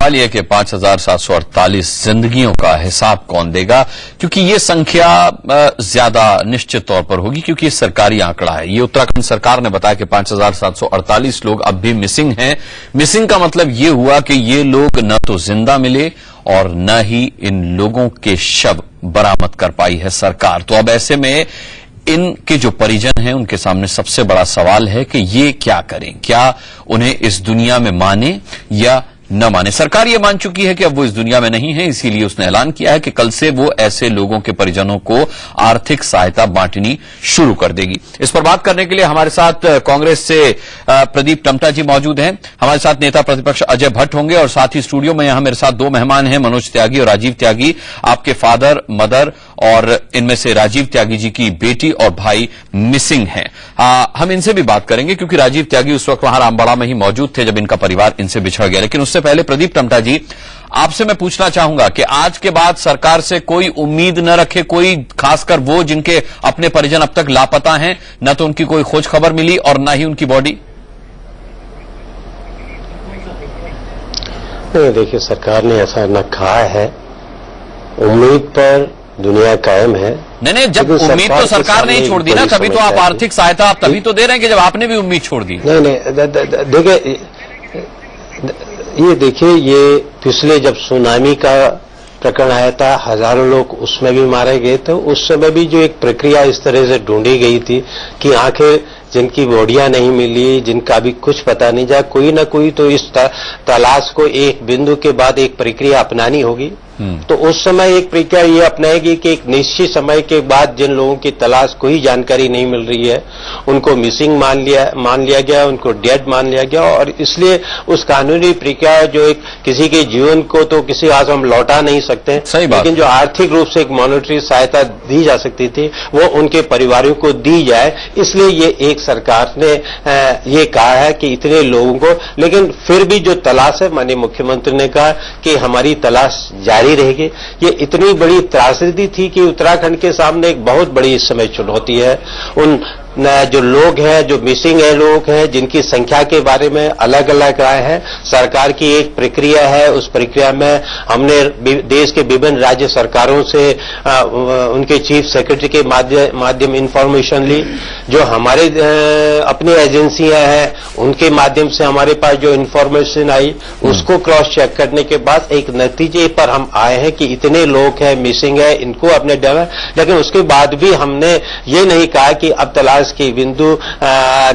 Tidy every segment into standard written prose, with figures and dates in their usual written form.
सवाल यह कि 5,748 जिंदगियों का हिसाब कौन देगा, क्योंकि ये संख्या ज्यादा निश्चित तौर पर होगी, क्योंकि ये सरकारी आंकड़ा है। ये उत्तराखंड सरकार ने बताया कि 5,748 लोग अब भी मिसिंग हैं। मिसिंग का मतलब ये हुआ कि ये लोग न तो जिंदा मिले और न ही इन लोगों के शव बरामद कर पाई है सरकार। तो अब ऐसे में इनके जो परिजन हैं उनके सामने सबसे बड़ा सवाल है कि ये क्या करें, क्या उन्हें इस दुनिया में माने या न माने। सरकार ये मान चुकी है कि अब वो इस दुनिया में नहीं है, इसीलिए उसने ऐलान किया है कि कल से वो ऐसे लोगों के परिजनों को आर्थिक सहायता बांटनी शुरू कर देगी। इस पर बात करने के लिए हमारे साथ कांग्रेस से प्रदीप टमटा जी मौजूद हैं, हमारे साथ नेता प्रतिपक्ष अजय भट्ट होंगे और साथ ही स्टूडियो में यहां मेरे साथ दो मेहमान हैं, मनोज त्यागी और राजीव त्यागी। आपके फादर, मदर और इनमें से राजीव त्यागी जी की बेटी और भाई मिसिंग हैं। हम इनसे भी बात करेंगे क्योंकि राजीव त्यागी उस वक्त वहां रामबाड़ा में ही मौजूद थे जब इनका परिवार इनसे बिछड़ गया। लेकिन उससे पहले प्रदीप टमटा जी, आपसे मैं पूछना चाहूंगा कि आज के बाद सरकार से कोई उम्मीद न रखे कोई, खासकर वो जिनके अपने परिजन अब तक लापता हैं, न तो उनकी कोई खोज खबर मिली और न ही उनकी बॉडी। नहीं, देखिए, सरकार ने ऐसा न कहा है। उम्मीद पर दुनिया कायम है। नहीं, जब उम्मीद तो सरकार ने ही छोड़ दी ना, तभी तो आप आर्थिक सहायता आप तभी तो दे रहे हैं कि जब आपने भी उम्मीद छोड़ दी। नहीं, देखिए, ये देखिए, ये पिछले जब सुनामी का प्रकरण आया था, हजारों लोग उसमें भी मारे गए थे। उस समय भी जो एक प्रक्रिया इस तरह से ढूंढी गई थी कि आखिर जिनकी बॉडियां नहीं मिली, जिनका भी कुछ पता नहीं जा, कोई ना कोई तो इस तलाश को एक बिंदु के बाद एक प्रक्रिया अपनानी होगी। तो उस समय एक प्रक्रिया ये अपनाएगी कि एक निश्चित समय के बाद जिन लोगों की तलाश कोई जानकारी नहीं मिल रही है उनको मिसिंग मान लिया गया, उनको डेड मान लिया गया। और इसलिए उस कानूनी प्रक्रिया जो एक किसी के जीवन को तो किसी आज हम लौटा नहीं सकते, लेकिन जो आर्थिक रूप से एक मॉनेटरी सहायता दी जा सकती थी वो उनके परिवारों को दी जाए। इसलिए ये एक सरकार ने ये कहा है कि इतने लोगों को, लेकिन फिर भी जो तलाश है, माननीय मुख्यमंत्री ने कहा कि हमारी तलाश जारी रहेगी। ये इतनी बड़ी त्रासदी थी कि उत्तराखंड के सामने एक बहुत बड़ी इस समय चुनौती है। उन जो लोग हैं, जो मिसिंग है लोग हैं, जिनकी संख्या के बारे में अलग अलग राय है। सरकार की एक प्रक्रिया है, उस प्रक्रिया में हमने देश के विभिन्न राज्य सरकारों से उनके चीफ सेक्रेटरी के माध्यम इंफॉर्मेशन ली। जो हमारे अपनी एजेंसियां हैं उनके माध्यम से हमारे पास जो इंफॉर्मेशन आई उसको क्रॉस चेक करने के बाद एक नतीजे पर हम आए हैं कि इतने लोग हैं मिसिंग है, इनको अपने डर। लेकिन उसके बाद भी हमने ये नहीं कहा कि अब तलाश की बिंदु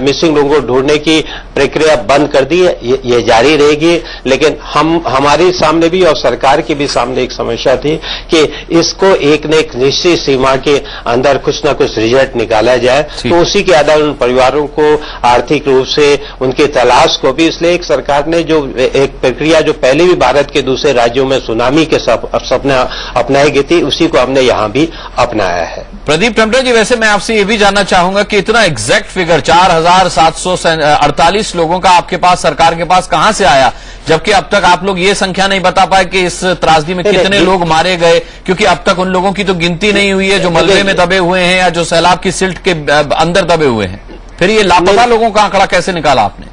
मिसिंग लोगों को ढूंढने की प्रक्रिया बंद कर दी है, ये जारी रहेगी। लेकिन हमारे सामने भी और सरकार के भी सामने एक समस्या थी कि इसको एक न एक निश्चित सीमा के अंदर कुछ न कुछ रिजल्ट निकाला जाए, तो उसी के आधार उन परिवारों को आर्थिक रूप से उनके तलाश को भी, इसलिए एक सरकार ने जो एक प्रक्रिया जो पहले भी भारत के दूसरे राज्यों में सुनामी के सपना अपनाई गई थी उसी को हमने यहां भी अपनाया है। प्रदीप टमटा जी, वैसे मैं आपसे ये भी जानना चाहूंगा कि इतना एग्जैक्ट फिगर 4,748 लोगों का आपके पास, सरकार के पास कहां से आया, जबकि अब तक आप लोग ये संख्या नहीं बता पाए कि इस त्रासदी में कितने लोग मारे गए, क्योंकि अब तक उन लोगों की तो गिनती नहीं हुई है जो मलबे में दबे हुए हैं या जो सैलाब की सिल्ट के अंदर दबे हुए हैं। फिर ये लापता लोगों का आंकड़ा कैसे निकाला आपने?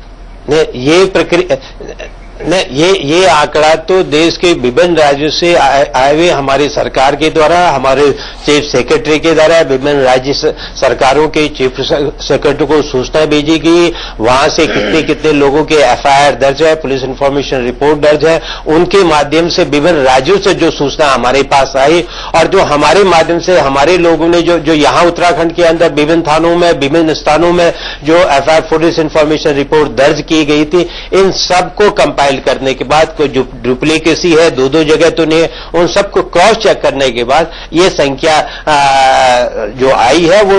ये प्रक्रिया ये आंकड़ा तो देश के विभिन्न राज्यों से आए हुए हमारी सरकार के द्वारा, हमारे चीफ सेक्रेटरी के द्वारा विभिन्न राज्य सरकारों के चीफ सेक्रेटरी को सूचना भेजी गई। वहां से कितने कितने लोगों के एफआईआर दर्ज है, पुलिस इंफॉर्मेशन रिपोर्ट दर्ज है, उनके माध्यम से विभिन्न राज्यों से जो सूचना हमारे पास आई और जो हमारे माध्यम से हमारे लोगों ने जो यहां उत्तराखंड के अंदर विभिन्न थानों में, विभिन्न स्थानों में जो एफआईआर पुलिस इंफॉर्मेशन रिपोर्ट दर्ज की गई थी, इन सबको कंपाइल करने के बाद कोई जो डुप्लीकेसी है, दो जगह तो नहीं है, उन सबको क्रॉस चेक करने के बाद ये संख्या जो आई है वो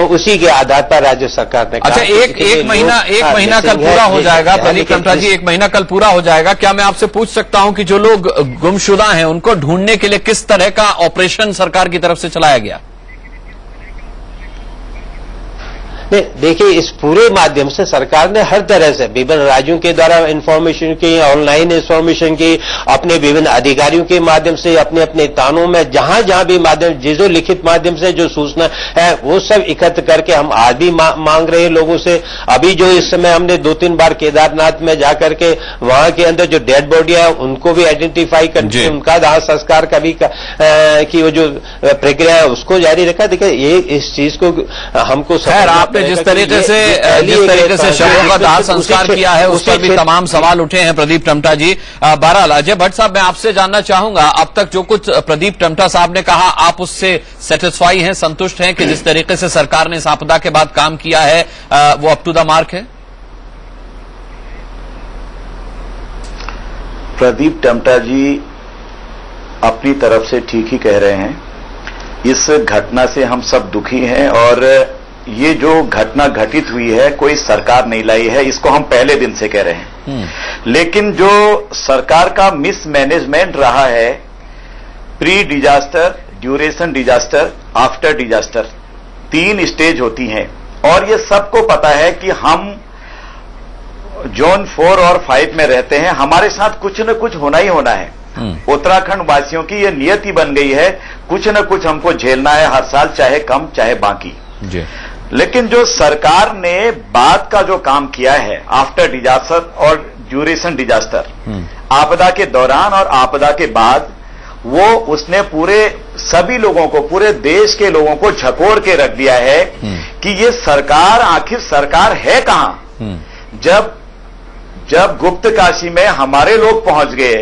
उसी के आधार पर राज्य सरकार ने कहा। अच्छा, एक महीना कल पूरा हो जाएगा प्रदीप टमटा जी, एक महीना कल पूरा हो जाएगा। क्या मैं आपसे पूछ सकता हूं कि जो लोग गुमशुदा हैं उनको ढूंढने के लिए किस तरह का ऑपरेशन सरकार की तरफ से चलाया गया? देखिए, इस पूरे माध्यम से सरकार ने हर तरह से विभिन्न राज्यों के द्वारा इंफॉर्मेशन की, ऑनलाइन इंफॉर्मेशन की, अपने विभिन्न अधिकारियों के माध्यम से, अपने अपने तानों में जहां भी माध्यम, जो लिखित माध्यम से जो सूचना है वो सब एकत्र करके हम आज भी मांग रहे हैं लोगों से। अभी जो इस समय हमने 2-3 बार केदारनाथ में जाकर के वहां के अंदर जो डेड बॉडी है उनको भी आइडेंटिफाई करके उनका दाह संस्कार का भी की वो जो प्रक्रिया है उसको जारी रखा। देखिए, ये इस चीज को हमको आपने जिस तरीके से शवों का दाह संस्कार किया है उस पर भी तमाम सवाल उठे हैं प्रदीप टम्टा जी। बहरहाल अजय भट्ट साहब, मैं आपसे जानना चाहूंगा, अब तक जो कुछ प्रदीप टम्टा साहब ने कहा, आप उससे सेटिस्फाई हैं, संतुष्ट हैं कि जिस तरीके से सरकार ने इस आपदा के बाद काम किया है वो अप टू द मार्क है? प्रदीप टम्टा जी अपनी तरफ से ठीक ही कह रहे हैं। इस घटना से हम सब दुखी हैं और ये जो घटना घटित हुई है कोई सरकार नहीं लाई है, इसको हम पहले दिन से कह रहे हैं। लेकिन जो सरकार का मिसमैनेजमेंट रहा है, pre disaster, duration disaster, after disaster, 3 stage होती हैं और ये सबको पता है कि हम जोन 4 और 5 में रहते हैं, हमारे साथ कुछ न कुछ होना ही होना है। उत्तराखंड वासियों की ये नियति बन गई है, कुछ न कुछ हमको झेलना है हर साल, चाहे कम चाहे बाकी। लेकिन जो सरकार ने बाद का जो काम किया है, आफ्टर डिजास्टर और ड्यूरेशन डिजास्टर, आपदा के दौरान और आपदा के बाद, वो उसने पूरे सभी लोगों को, पूरे देश के लोगों को झकोर के रख दिया है कि ये सरकार आखिर सरकार है कहां। जब गुप्त काशी में हमारे लोग पहुंच गए,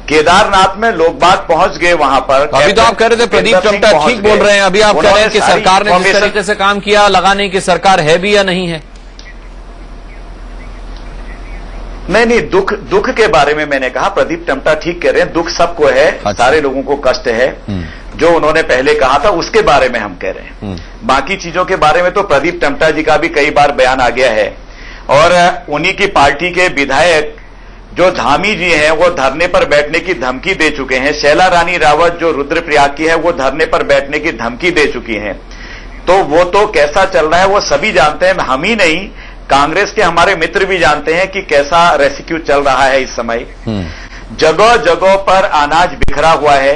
केदारनाथ में लोग बाग पहुंच गए, वहां पर अभी तो आप कह रहे थे प्रदीप टम्टा ठीक बोल रहे हैं, अभी आप कह रहे हैं कि सरकार ने जिस तरीके से काम किया, लगा नहीं कि सरकार है भी या नहीं है। नहीं, दुख के बारे में मैंने कहा, प्रदीप टम्टा ठीक कह रहे हैं, दुख सबको है। अच्छा। सारे लोगों को कष्ट है, जो उन्होंने पहले कहा था उसके बारे में हम कह रहे हैं। बाकी चीजों के बारे में तो प्रदीप टम्टा जी का भी कई बार बयान आ गया है और उन्हीं की पार्टी के विधायक जो धामी जी हैं वो धरने पर बैठने की धमकी दे चुके हैं। शैला रानी रावत जो रुद्रप्रयाग की है वो धरने पर बैठने की धमकी दे चुकी हैं। तो वो तो कैसा चल रहा है वो सभी जानते हैं, हम ही नहीं, कांग्रेस के हमारे मित्र भी जानते हैं कि कैसा रेस्क्यू चल रहा है इस समय। जगह जगह पर अनाज बिखरा हुआ है,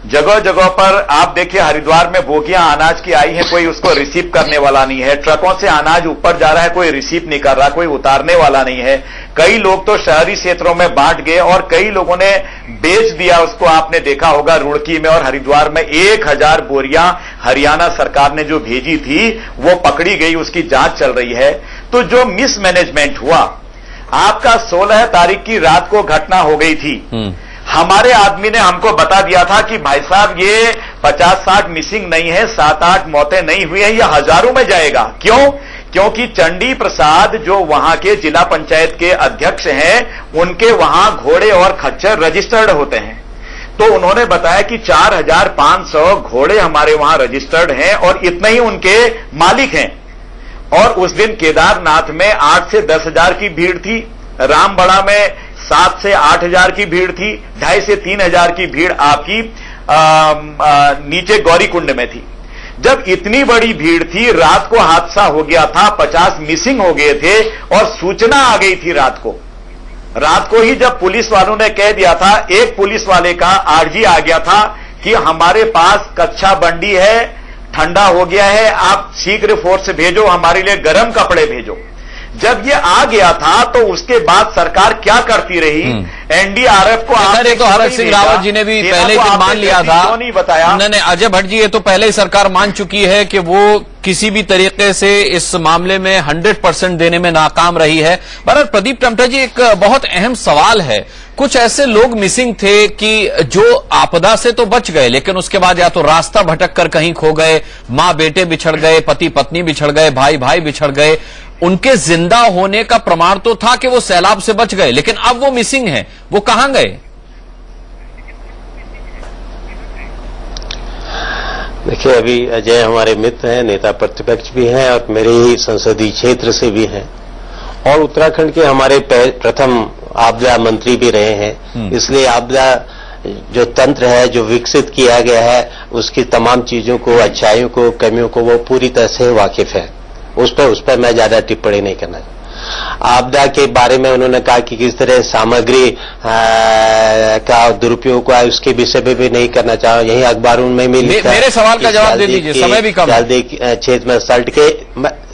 जगह जगह पर आप देखिए हरिद्वार में बोगियां अनाज की आई हैं, कोई उसको रिसीव करने वाला नहीं है। ट्रकों से अनाज ऊपर जा रहा है, कोई रिसीव नहीं कर रहा, कोई उतारने वाला नहीं है। कई लोग तो शहरी क्षेत्रों में बांट गए और कई लोगों ने बेच दिया उसको। आपने देखा होगा रुड़की में और हरिद्वार में 1000 बोरियां हरियाणा सरकार ने जो भेजी थी वो पकड़ी गई, उसकी जांच चल रही है। तो जो मिसमैनेजमेंट हुआ, आपका 16 तारीख की रात को घटना हो गई थी, हमारे आदमी ने हमको बता दिया था कि भाई साहब ये 50-60 मिसिंग नहीं है, 7-8 मौतें नहीं हुई हैं, ये हजारों में जाएगा। क्यों? क्योंकि चंडी प्रसाद जो वहां के जिला पंचायत के अध्यक्ष हैं, उनके वहां घोड़े और खच्चर रजिस्टर्ड होते हैं। तो उन्होंने बताया कि 4500 घोड़े हमारे वहां रजिस्टर्ड हैं और इतने ही उनके मालिक हैं। और उस दिन केदारनाथ में 8 से 10 हजार की भीड़ थी, रामबड़ा में 7 से 8 हजार की भीड़ थी, 2.5 से 3 हजार की भीड़ आपकी नीचे गौरीकुंड में थी। जब इतनी बड़ी भीड़ थी, रात को हादसा हो गया था, 50 मिसिंग हो गए थे और सूचना आ गई थी रात को ही जब पुलिस वालों ने कह दिया था, एक पुलिस वाले का आरजी आ गया था कि हमारे पास कच्चा बंडी है, ठंडा हो गया है, आप शीघ्र फोर्स भेजो, हमारे लिए गर्म कपड़े भेजो। जब ये आ गया था तो उसके बाद सरकार क्या करती रही? एनडीआरएफ को आपने तो हरक सिंह रावत जी ने भी पहले ही मान लिया था, क्यों नहीं बताया? नहीं, अजय भट्ट जी, ये तो पहले ही सरकार मान चुकी है कि वो किसी भी तरीके से इस मामले में 100% देने में नाकाम रही है। पर प्रदीप टम्टा जी, एक बहुत अहम सवाल है, कुछ ऐसे लोग मिसिंग थे कि जो आपदा से तो बच गए लेकिन उसके बाद या तो रास्ता भटक कर कहीं खो गए, मां बेटे बिछड़ गए, पति पत्नी बिछड़ गए, भाई भाई बिछड़ गए। उनके जिंदा होने का प्रमाण तो था कि वो सैलाब से बच गए, लेकिन अब वो मिसिंग हैं, वो कहां गए? देखिए, अभी अजय हमारे मित्र हैं, नेता प्रतिपक्ष भी हैं और मेरे ही संसदीय क्षेत्र से भी हैं और उत्तराखंड के हमारे प्रथम आपदा मंत्री भी रहे हैं। इसलिए आपदा जो तंत्र है जो विकसित किया गया है उसकी तमाम चीजों को, अच्छाइयों को, कमियों को वो पूरी तरह से वाकिफ है। उस पर मैं ज्यादा टिप्पणी नहीं करना। आपदा के बारे में उन्होंने कहा कि किस तरह सामग्री का दुरुपयोग हुआ है, उसके विषय पे भी नहीं करना चाह। यही अखबारों में भी लिखा। मेरे सवाल का जवाब दे दीजिए, समय भी कम। जल्दी क्षेत्र में सल्ट के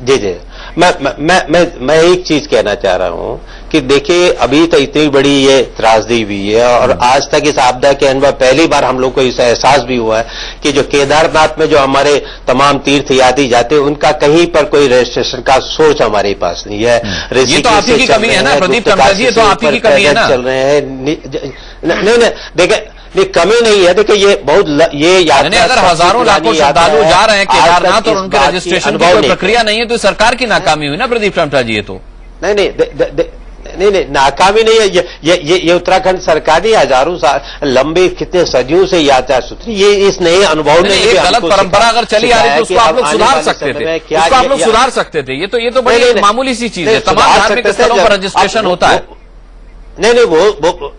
जी मैं एक चीज कहना चाह रहा हूं कि देखिए अभी तो इतनी बड़ी ये त्रासदी हुई है और आज तक इस आपदा के अनुभव पहली बार हम लोग को इस एहसास भी हुआ है कि जो केदारनाथ में जो हमारे तमाम तीर्थयात्री जाते हैं उनका कहीं पर कोई रजिस्ट्रेशन का सोर्स हमारे पास नहीं है। ये तो आप ही की कमी है ना प्रदीप टम्टा जी, ये तो आप ही की कमी है ना। चल रहे हैं नहीं देखिए ये कमी नहीं है। देखिए ये बहुत ये यात्रा अगर हजारों लाखों श्रद्धालु जा रहे हैं केदारनाथ और उनके रजिस्ट्रेशन की कोई प्रक्रिया नहीं है तो सरकार की नाकामी हुई ना प्रदीप टम्टा जी। ये तो नहीं नाकामी नहीं है। ये उत्तराखंड सरकार ही हजारों साल लंबे कितने सदियों से यात्रा सूत्री ये इस नए अनुभव में गलत परंपरा अगर चली आ रही तो उसको आप लोग सुधार सकते थे, उसको आप लोग सुधार सकते थे। ये तो बड़ी मामूली सी चीज है। तमाम धार्मिक स्थलों पर रजिस्ट्रेशन होता है। नहीं वो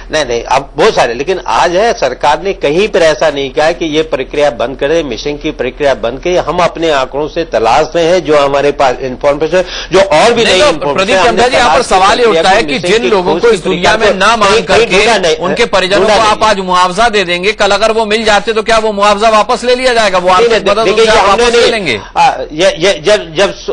नहीं अब बहुत सारे, लेकिन आज है सरकार ने कहीं पर ऐसा नहीं कहा कि ये प्रक्रिया बंद करें, मिशन की प्रक्रिया बंद करें। हम अपने आंकड़ों से तलाश में हैं जो हमारे पास इन्फॉर्मेशन जो और भी नहीं। प्रदीप टम्टा जी, यहाँ पर सवाल ये उठता है कि जिन लोगों को इस दुनिया में ना मान करके उनके परिजनों को आप आज मुआवजा दे देंगे, कल अगर वो मिल जाते तो क्या वो मुआवजा वापस ले लिया जाएगा? वो आर्थिक मदद वापस ले लेंगे?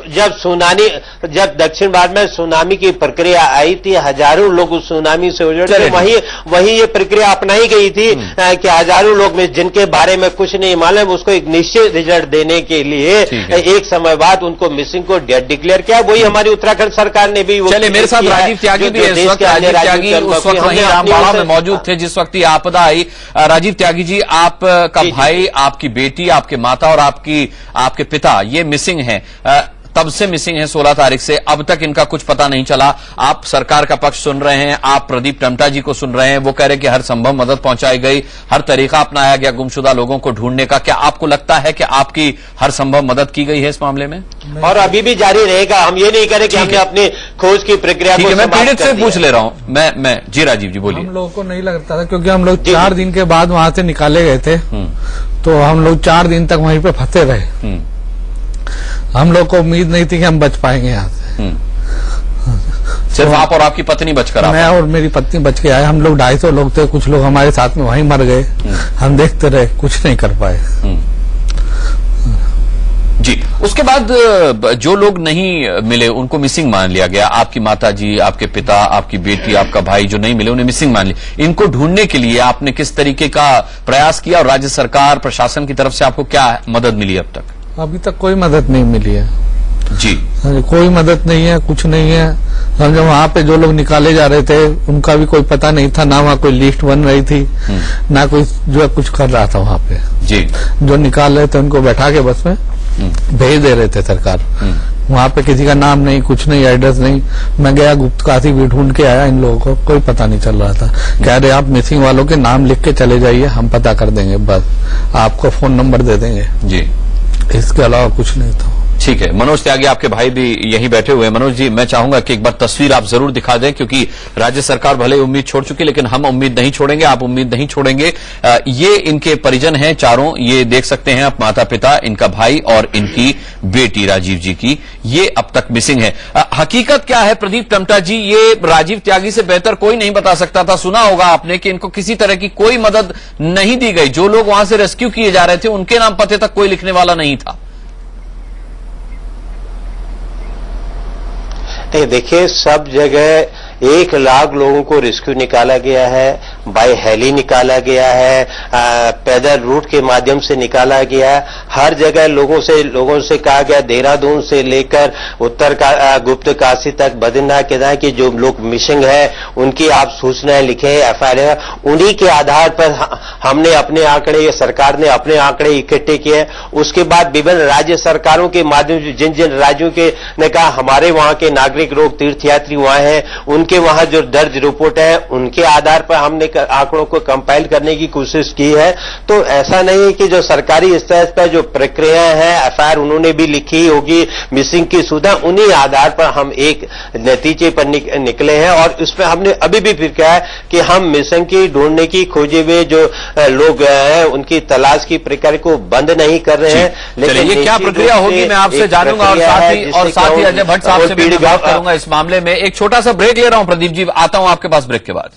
जब सुनामी, जब दक्षिण भारत में सुनामी की प्रक्रिया आई थी, हजारों लोग उस सुनामी से उजड़े, वही ये प्रक्रिया अपनाई गई थी कि हजारों लोग में जिनके बारे में कुछ नहीं मालूम उसको एक निश्चित रिजल्ट देने के लिए एक समय बाद उनको मिसिंग को डिक्लेयर किया। वही हमारी उत्तराखंड सरकार ने भी। चलिए मेरे साथ राजीव त्यागी भी है इस वक्त। राजीव त्यागी उस वक्त वहीं रामबाड़ा में मौजूद थे जिस वक्त ये आपदा आई। राजीव त्यागी जी, आपका भाई, आपकी बेटी, आपके माता और आपके पिता ये मिसिंग है, तब से मिसिंग है 16 तारीख से, अब तक इनका कुछ पता नहीं चला। आप सरकार का पक्ष सुन रहे हैं, आप प्रदीप टम्टा जी को सुन रहे हैं, वो कह रहे कि हर संभव मदद पहुंचाई गई, हर तरीका अपनाया गया गुमशुदा लोगों को ढूंढने का। क्या आपको लगता है कि आपकी हर संभव मदद की गई है इस मामले में? और अभी भी जारी रहेगा। हम ये नहीं करें कि हमने अपनी खोज की प्रक्रिया को। मैं पीड़ित से पूछ ले रहा हूं। मैं जी राजीव जी बोलिए। हम लोगों को नहीं लगता था क्योंकि हम लोग 4 दिन के बाद वहां से निकाले गए थे, तो हम लोग 4 दिन तक वहीं पे फंसे रहे। हम लोग को उम्मीद नहीं थी कि हम बच पाएंगे यहाँ से। सिर्फ आप और आपकी पत्नी बचकर? मैं और मेरी पत्नी बच के आए। हम लोग 250 लोग थे, कुछ लोग हमारे साथ में वहीं मर गए। हम देखते रहे, कुछ नहीं कर पाए। जी, उसके बाद जो लोग नहीं मिले उनको मिसिंग मान लिया गया। आपकी माता जी, आपके पिता, आपकी बेटी, आपका भाई जो नहीं मिले उन्हें मिसिंग मान लिया। इनको ढूंढने के लिए आपने किस तरीके का प्रयास किया और राज्य सरकार प्रशासन की तरफ से आपको क्या मदद मिली अब तक? अभी तक कोई मदद नहीं मिली है जी। कोई मदद नहीं है, कुछ नहीं है। हम जब वहाँ पे जो लोग निकाले जा रहे थे उनका भी कोई पता नहीं था, ना वहाँ कोई लिस्ट बन रही थी, ना कोई जो है कुछ कर रहा था वहाँ पे जी। जो निकाल रहे थे उनको बैठा के बस में भेज दे रहे थे सरकार। वहाँ पे किसी का नाम नहीं, कुछ नहीं, एड्रेस नहीं। मैं गया गुप्तकाशी भी ढूंढ के आया, इन लोगों को कोई पता नहीं चल रहा था। कह रहे आप मिसिंग वालों के नाम लिख के चले जाइए, हम पता कर देंगे, बस आपको फोन नंबर दे देंगे जी। इसके अलावा कुछ नहीं था। ठीक है, मनोज त्यागी आपके भाई भी यहीं बैठे हुए हैं। मनोज जी, मैं चाहूंगा कि एक बार तस्वीर आप जरूर दिखा दें, क्योंकि राज्य सरकार भले ही उम्मीद छोड़ चुकी, लेकिन हम उम्मीद नहीं छोड़ेंगे, आप उम्मीद नहीं छोड़ेंगे। ये इनके परिजन हैं चारों, ये देख सकते हैं आप, माता पिता, इनका भाई और इनकी बेटी राजीव जी की, ये अब तक मिसिंग है। हकीकत क्या है प्रदीप टम्टा जी? ये राजीव त्यागी से बेहतर कोई नहीं बता सकता था। सुना होगा आपने कि इनको किसी तरह की कोई मदद नहीं दी गई। जो लोग वहां से रेस्क्यू किए जा रहे थे उनके नाम पते तक कोई लिखने वाला नहीं था। देखिए, सब जगह 1 लाख लोगों को रेस्क्यू निकाला गया है, बाय हेली निकाला गया है, पैदल रूट के माध्यम से निकाला गया है। हर जगह लोगों से कहा गया, देहरादून से लेकर उत्तर का गुप्त काशी तक, बद्रीनाथ केदारनाथ की जो लोग मिसिंग है उनकी आप सूचनाएं लिखें, एफआईआर। उन्हीं के आधार पर हमने अपने आंकड़े, सरकार ने अपने आंकड़े इकट्ठे किए। उसके बाद विभिन्न राज्य सरकारों के माध्यम से जिन जिन राज्यों के ने कहा हमारे वहां के नागरिक लोग, तीर्थयात्री वहां हैं, उनके वहां जो दर्ज रिपोर्ट है उनके आधार पर हमने आंकड़ों को कंपाइल करने की कोशिश की है। तो ऐसा नहीं है कि जो सरकारी स्तर पर जो प्रक्रिया है, एफआईआर उन्होंने भी लिखी होगी मिसिंग की सुधा, उन्हीं आधार पर हम एक नतीजे पर निकले हैं। और उसमें हमने अभी भी फिर कहा है कि हम मिसिंग की ढूंढने की खोजे हुए जो लोग हैं उनकी तलाश की प्रक्रिया को बंद नहीं कर रहे हैं। लेकिन ये क्या प्रक्रिया होगी मैं आपसे जानूंगा, और साथ ही अजय भट्ट साहब से भी बात करूंगा इस मामले में। एक छोटा सा ब्रेक ले रहा हूं प्रदीप जी, आता हूं आपके पास ब्रेक के बाद।